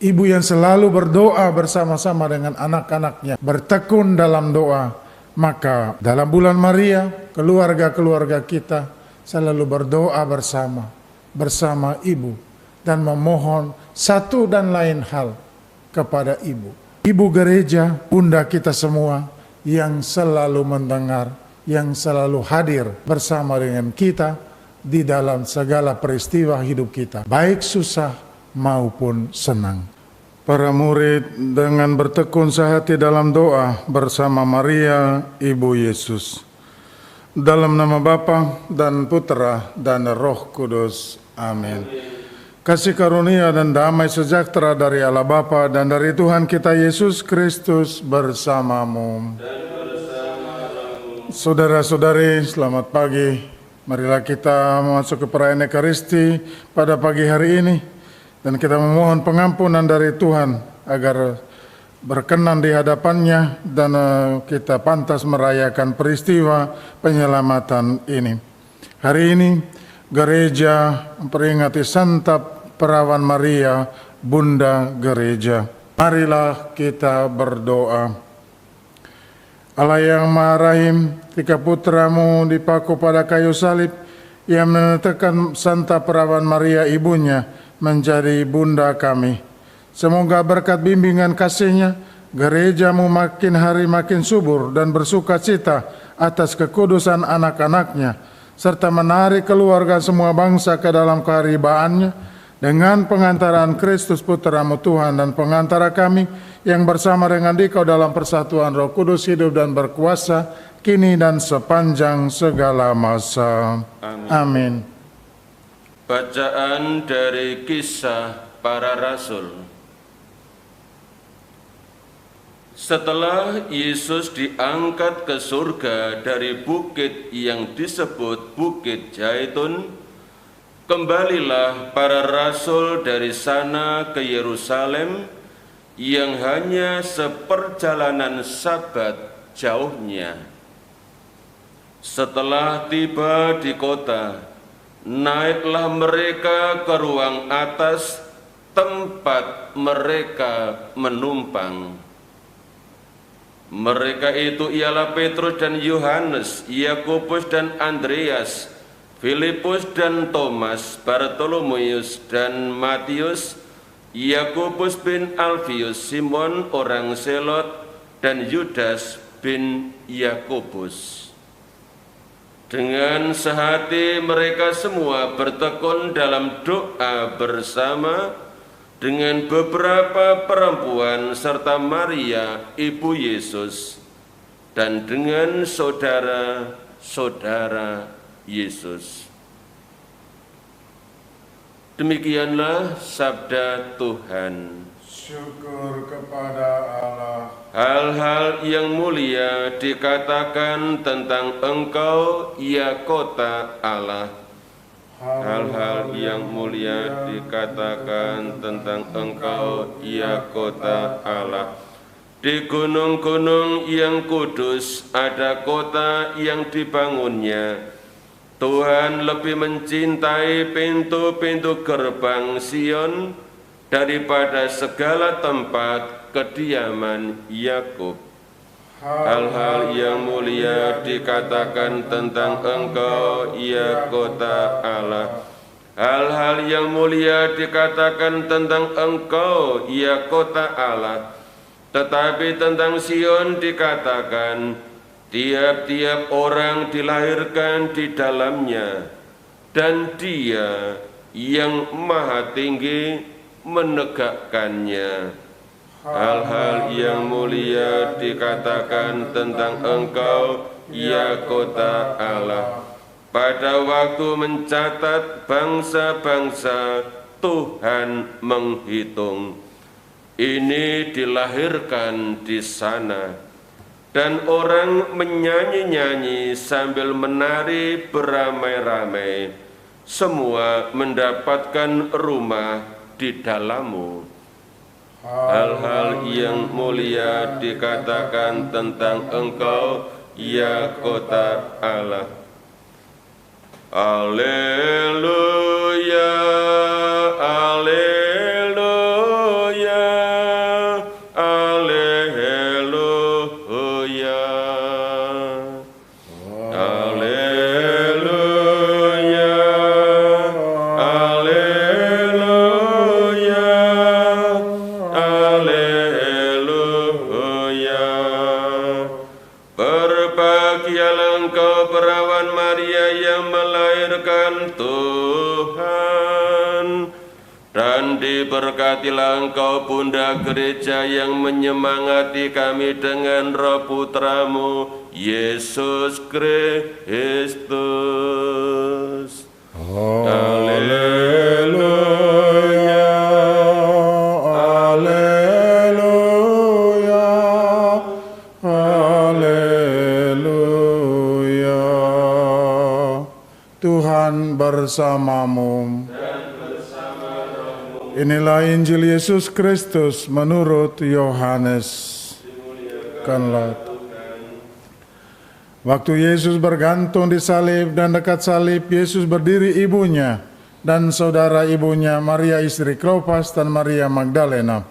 ibu yang selalu berdoa bersama-sama dengan anak-anaknya, bertekun dalam doa, maka dalam bulan Maria, keluarga-keluarga kita selalu berdoa bersama ibu dan memohon satu dan lain hal kepada ibu. Ibu gereja, bunda kita semua yang selalu mendengar, yang selalu hadir bersama dengan kita di dalam segala peristiwa hidup kita, baik susah maupun senang. Para murid dengan bertekun sehati dalam doa bersama Maria, Ibu Yesus. Dalam nama Bapa dan Putra dan Roh Kudus. Amin. Kasih karunia dan damai sejahtera dari Allah Bapa dan dari Tuhan kita Yesus Kristus bersamamu. Saudara-saudari, selamat pagi. Marilah kita masuk ke perayaan Ekaristi pada pagi hari ini. Dan kita memohon pengampunan dari Tuhan agar berkenan di hadapannya dan kita pantas merayakan peristiwa penyelamatan ini. Hari ini gereja memperingati Santa Perawan Maria, Bunda Gereja. Marilah kita berdoa. Allah yang Maha Rahim, ketika putramu dipaku pada kayu salib, yang menetapkan Santa Perawan Maria ibunya menjadi bunda kami. Semoga berkat bimbingan kasih-Nya, gerejamu makin hari makin subur dan bersuka cita atas kekudusan anak-anaknya, serta menarik keluarga semua bangsa ke dalam keharibaannya, dengan pengantaran Kristus Putramu Tuhan dan pengantara kami, yang bersama dengan Dikau dalam persatuan Roh Kudus hidup dan berkuasa, kini dan sepanjang segala masa. Amin. Bacaan dari Kisah Para Rasul. Setelah Yesus diangkat ke surga dari bukit yang disebut Bukit Zaitun, kembalilah para rasul dari sana ke Yerusalem yang hanya seperjalanan Sabat jauhnya. Setelah tiba di kota, naiklah mereka ke ruang atas tempat mereka menumpang. Mereka itu ialah Petrus dan Yohanes, Yakobus dan Andreas, Filipus dan Thomas, Bartolomeus dan Matius, Yakobus bin Alfius, Simon orang Selot, dan Yudas bin Yakobus. Dengan sehati mereka semua bertekun dalam doa bersama dengan beberapa perempuan serta Maria, Ibu Yesus, dan dengan saudara-saudara Yesus. Demikianlah sabda Tuhan. Syukur kepada Allah. Hal-hal yang mulia dikatakan tentang Engkau, ya kota Allah. Hal-hal yang mulia dikatakan tentang Engkau, ya kota Allah. Di gunung-gunung yang kudus ada kota yang dibangunnya. Tuhan lebih mencintai pintu-pintu gerbang Sion daripada segala tempat kediaman Yakub. Hal-hal yang mulia dikatakan tentang Engkau, ya kota Allah. Hal-hal yang mulia dikatakan tentang Engkau, ya kota Allah. Tetapi tentang Sion dikatakan, tiap-tiap orang dilahirkan di dalamnya, dan Dia yang Maha Tinggi menegakkannya. Hal-hal yang mulia dikatakan tentang Engkau, ya kota Allah. Pada waktu mencatat bangsa-bangsa, Tuhan menghitung. Ini dilahirkan di sana, dan orang menyanyi-nyanyi sambil menari beramai-ramai. Semua mendapatkan rumah di dalammu. Hal-hal yang mulia dikatakan tentang Engkau, ya kota Allah. Alleluia, alleluia, Diberkatilah Engkau Bunda Gereja yang menyemangati kami dengan Roh Putramu, Yesus Kristus. Haleluya, haleluya, haleluya. Tuhan bersamamu. Inilah Injil Yesus Kristus menurut Yohanes. Waktu Yesus bergantung di salib dan dekat salib, Yesus berdiri ibunya dan saudara ibunya, Maria istri Klopas dan Maria Magdalena.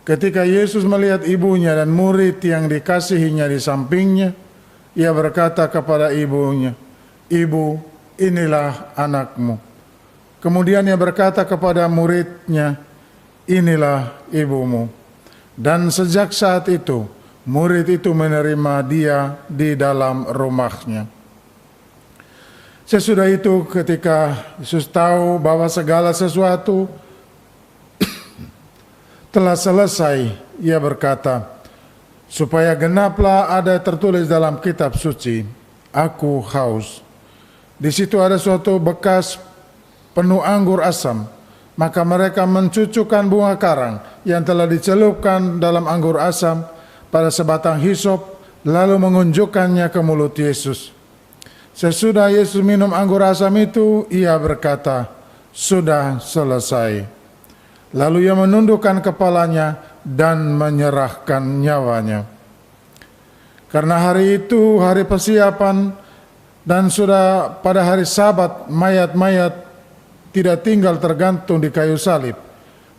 Ketika Yesus melihat ibunya dan murid yang dikasihinya di sampingnya, ia berkata kepada ibunya, "Ibu, inilah anakmu." Kemudian ia berkata kepada muridnya, "Inilah ibumu." Dan sejak saat itu, murid itu menerima dia di dalam rumahnya. Sesudah itu ketika Yesus tahu bahwa segala sesuatu telah selesai, ia berkata, "Supaya genaplah ada tertulis dalam kitab suci, aku haus." Di situ ada suatu bekas penuh anggur asam, maka mereka mencucukkan bunga karang yang telah dicelupkan dalam anggur asam pada sebatang hisop, lalu mengunjukkannya ke mulut Yesus. Sesudah Yesus minum anggur asam itu, ia berkata, "Sudah selesai." Lalu ia menundukkan kepalanya dan menyerahkan nyawanya. Karena hari itu hari persiapan dan sudah pada hari Sabat, mayat-mayat tidak tinggal tergantung di kayu salib.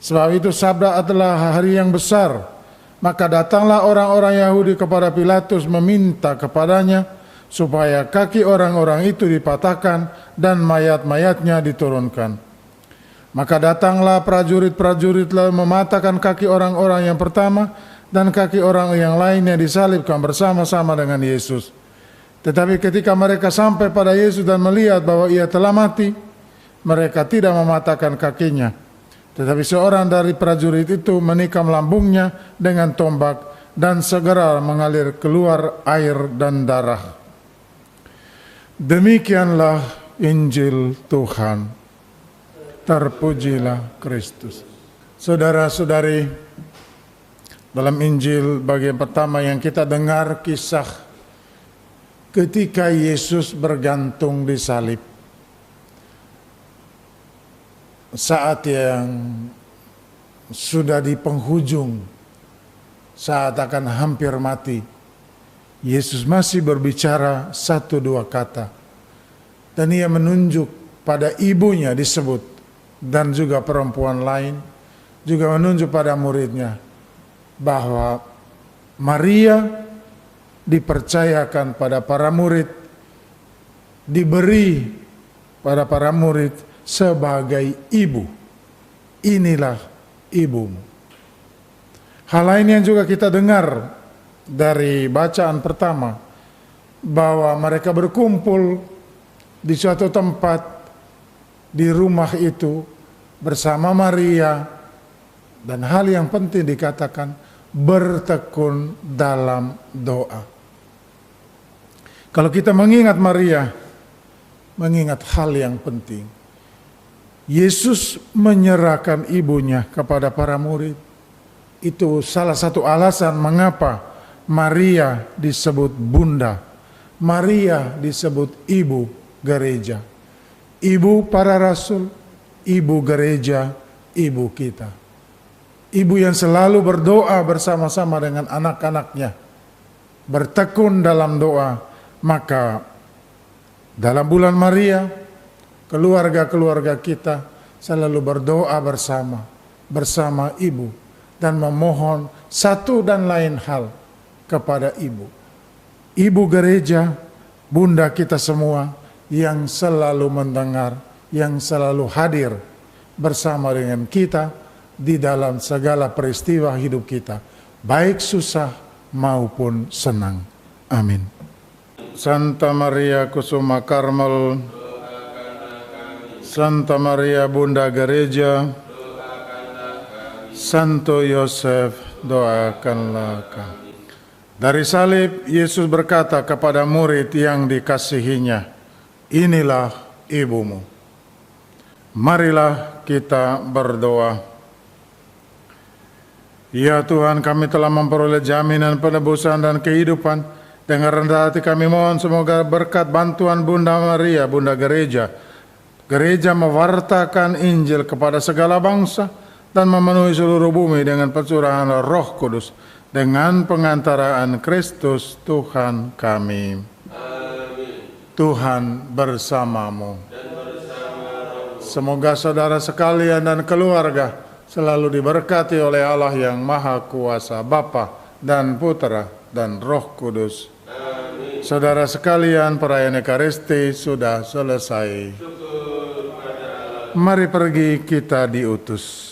Sebab itu Sabat adalah hari yang besar. Maka datanglah orang-orang Yahudi kepada Pilatus meminta kepadanya supaya kaki orang-orang itu dipatahkan dan mayat-mayatnya diturunkan. Maka datanglah prajurit-prajurit lalu mematahkan kaki orang-orang yang pertama dan kaki orang yang lainnya disalibkan bersama-sama dengan Yesus. Tetapi ketika mereka sampai pada Yesus dan melihat bahwa ia telah mati, mereka tidak mematahkan kakinya. Tetapi seorang dari prajurit itu menikam lambungnya dengan tombak dan segera mengalir keluar air dan darah. Demikianlah Injil Tuhan. Terpujilah Kristus. Saudara-saudari, dalam Injil bagian pertama yang kita dengar kisah ketika Yesus bergantung di salib. Saat yang sudah di penghujung, saat akan hampir mati, Yesus masih berbicara 1-2 kata. Dan ia menunjuk pada ibunya disebut, dan juga perempuan lain, juga menunjuk pada muridnya, bahwa Maria dipercayakan pada para murid, diberi pada para murid, sebagai ibu. Inilah ibumu. Hal lain yang juga kita dengar dari bacaan pertama, bahwa mereka berkumpul di suatu tempat di rumah itu bersama Maria, dan hal yang penting dikatakan bertekun dalam doa. Kalau kita mengingat Maria, mengingat hal yang penting, Yesus menyerahkan ibunya kepada para murid. Itu salah satu alasan mengapa Maria disebut bunda, Maria disebut ibu gereja, ibu para rasul, ibu gereja, ibu kita. Ibu yang selalu berdoa bersama-sama dengan anak-anaknya, bertekun dalam doa. Maka dalam bulan Maria, keluarga-keluarga kita selalu berdoa bersama ibu dan memohon satu dan lain hal kepada ibu. Ibu gereja, bunda kita semua yang selalu mendengar, yang selalu hadir bersama dengan kita di dalam segala peristiwa hidup kita, baik susah maupun senang. Amin. Santa Maria Kusuma Karmel, Santa Maria Bunda Gereja, Santo Yosef, doakanlah kami. Dari salib, Yesus berkata kepada murid yang dikasihinya, inilah ibumu. Marilah kita berdoa. Ya Tuhan, kami telah memperoleh jaminan penebusan dan kehidupan. Dengan rendah hati kami mohon semoga berkat bantuan Bunda Maria, Bunda Gereja, Gereja mewartakan Injil kepada segala bangsa dan memenuhi seluruh bumi dengan pencurahan Roh Kudus dengan pengantaraan Kristus Tuhan kami. Amin. Tuhan bersamamu. Semoga saudara sekalian dan keluarga selalu diberkati oleh Allah yang Maha Kuasa, Bapa dan Putra dan Roh Kudus. Amin. Saudara sekalian, perayaan Ekaristi sudah selesai. Syukur pada Allah. Mari pergi kita diutus.